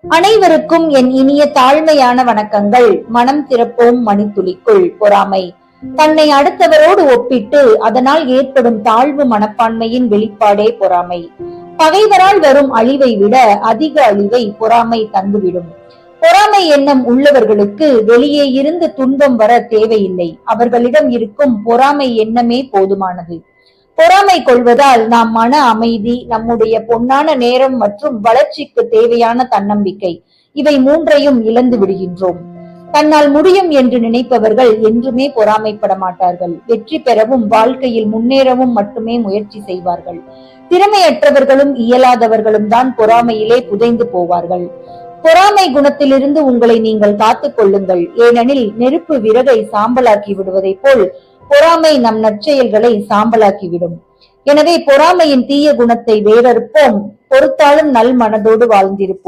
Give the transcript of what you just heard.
அனைவருக்கும் என் இனிய தாழ்மையான வணக்கங்கள். மனம் திறப்போம் மணித்துளிக்குள். பொறாமை தன்னை அடுத்தவரோடு ஒப்பிட்டு அதனால் ஏற்படும் தாழ்வு மனப்பான்மையின் வெளிப்பாடே பொறாமை. பகைவரால் வரும் அழிவை விட அதிக அழிவை பொறாமை தந்துவிடும். பொறாமை எண்ணம் உள்ளவர்களுக்கு வெளியே இருந்து துன்பம் வர தேவையில்லை. அவர்களிடம் இருக்கும் பொறாமை எண்ணமே போதுமானது. பொறாமை கொள்வதால் நாம் மன அமைதி, நம்முடைய பொன்னான நேரம் மற்றும் வளர்ச்சிக்கு தேவையான தன்னம்பிக்கை, இவை மூன்றையும் இழந்து விடுகின்றோம். தன்னால் முடியும் என்று நினைப்பவர்கள் என்றுமே பொறாமைப்பட மாட்டார்கள். வெற்றி பெறவும் வாழ்க்கையில் முன்னேறவும் மட்டுமே முயற்சி செய்வார்கள். திறமையற்றவர்களும் இயலாதவர்களும் தான் பொறாமையிலே புதைந்து போவார்கள். பொறாமை குணத்திலிருந்து உங்களை நீங்கள் காத்துக் கொள்ளுங்கள். ஏனெனில் நெருப்பு விறகை சாம்பலாக்கி விடுவதை போல் பொறாமை நம் நற்செயல்களை சாம்பலாக்கிவிடும். எனவே பொறாமையின் தீய குணத்தை வேறறுப்போம். பொறுத்தாலும் நல் மனதோடு வாழ்ந்திருப்போம்.